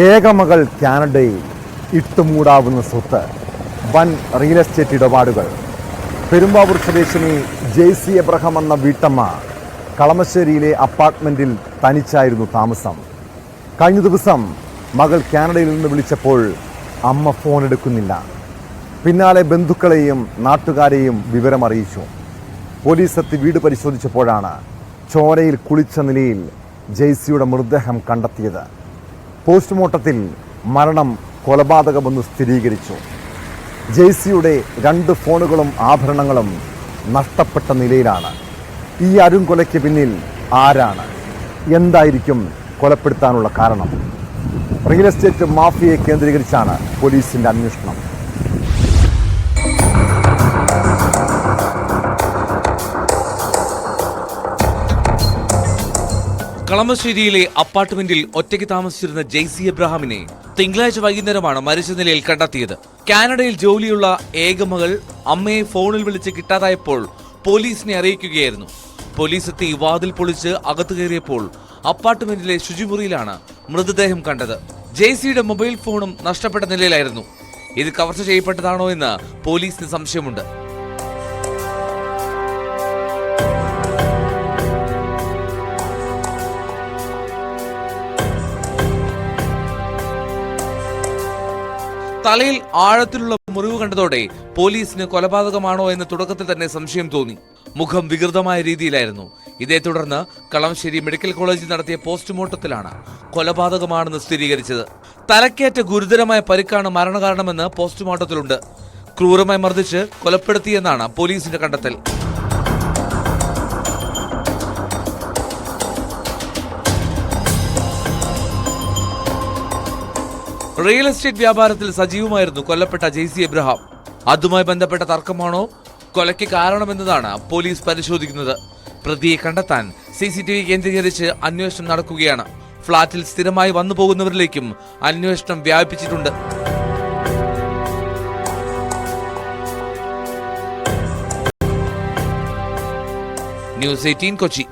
ഏകമകൾ കാനഡയിൽ ഇട്ടുമൂടാവുന്ന സ്വത്ത്, വൻ റിയൽ എസ്റ്റേറ്റ് ഇടപാടുകൾ. പെരുമ്പാവൂർ സ്വദേശിനി ജെയ്സി എബ്രഹാം എന്ന വീട്ടമ്മ കളമശ്ശേരിയിലെ അപ്പാർട്ട്മെൻറ്റിൽ തനിച്ചായിരുന്നു താമസം. കഴിഞ്ഞ ദിവസം മകൾ കാനഡയിൽ നിന്ന് വിളിച്ചപ്പോൾ അമ്മ ഫോൺ എടുക്കുന്നില്ല. പിന്നാലെ ബന്ധുക്കളെയും നാട്ടുകാരെയും വിവരമറിയിച്ചു. പോലീസ് എത്തി വീട് പരിശോധിച്ചപ്പോഴാണ് ചോരയിൽ കുളിച്ച നിലയിൽ ജെയ്സിയുടെ മൃതദേഹം കണ്ടെത്തിയത്. പോസ്റ്റ്മോർട്ടത്തിൽ മരണം കൊലപാതകമെന്ന് സ്ഥിരീകരിച്ചു. ജെയ്സിയുടെ 2 ഫോണുകളും ആഭരണങ്ങളും നഷ്ടപ്പെട്ട നിലയിലാണ്. ഈ അരുംകൊലയ്ക്ക് പിന്നിൽ ആരാണ്? എന്തായിരിക്കും കൊലപ്പെടുത്താനുള്ള കാരണം? റിയൽ എസ്റ്റേറ്റ് മാഫിയയെ കേന്ദ്രീകരിച്ചാണ് പോലീസിന്റെ അന്വേഷണം. കളമശ്ശേരിയിലെ അപ്പാർട്ട്മെന്റിൽ ഒറ്റയ്ക്ക് താമസിച്ചിരുന്ന ജെയ്സി എബ്രഹാമിനെ തിങ്കളാഴ്ച വൈകുന്നേരമാണ് മരിച്ച നിലയിൽ കണ്ടെത്തിയത്. കാനഡയിൽ ജോലിയുള്ള ഏകമകൾ അമ്മയെ ഫോണിൽ വിളിച്ച് കിട്ടാതായപ്പോൾ പോലീസിനെ അറിയിക്കുകയായിരുന്നു. പോലീസ് എത്തി വാതിൽ പൊളിച്ച് അകത്തു കയറിയപ്പോൾ അപ്പാർട്ട്മെന്റിലെ ശുചിമുറിയിലാണ് മൃതദേഹം കണ്ടത്. ജെയ്സിയുടെ മൊബൈൽ ഫോണും നഷ്ടപ്പെട്ട നിലയിലായിരുന്നു. ഇത് കവർച്ച ചെയ്യപ്പെട്ടതാണോ എന്ന് പോലീസിന് സംശയമുണ്ട്. തലയിൽ ആഴത്തിലുള്ള മുറിവ് കണ്ടതോടെ പോലീസിന് കൊലപാതകമാണോ എന്ന് തുടക്കത്തിൽ തന്നെ സംശയം തോന്നി. മുഖം വികൃതമായ രീതിയിലായിരുന്നു. ഇതേ തുടർന്ന് കളമശ്ശേരി മെഡിക്കൽ കോളേജിൽ നടത്തിയ പോസ്റ്റ്മോർട്ടത്തിലാണ് കൊലപാതകമാണെന്ന് സ്ഥിരീകരിച്ചത്. തലക്കേറ്റ ഗുരുതരമായ പരിക്കാണ് മരണകാരണമെന്ന് പോസ്റ്റ്മോർട്ടത്തിലുണ്ട്. ക്രൂരമായി മർദ്ദിച്ച് കൊലപ്പെടുത്തിയെന്നാണ് പോലീസിന്റെ കണ്ടെത്തൽ. റിയൽ എസ്റ്റേറ്റ് വ്യാപാരത്തിൽ സജീവമായിരുന്നു കൊല്ലപ്പെട്ട ജെയ്സി എബ്രഹാം. അതുമായി ബന്ധപ്പെട്ട തർക്കമാണോ കൊലയ്ക്ക് കാരണമെന്നതാണ് പോലീസ് പരിശോധിക്കുന്നത്. പ്രതിയെ കണ്ടെത്താൻ CCTV കേന്ദ്രീകരിച്ച് അന്വേഷണം നടക്കുകയാണ്. ഫ്ളാറ്റിൽ സ്ഥിരമായി വന്നു പോകുന്നവരിലേക്കും അന്വേഷണം വ്യാപിപ്പിച്ചിട്ടുണ്ട്. ന്യൂസ് 18 കൊച്ചി.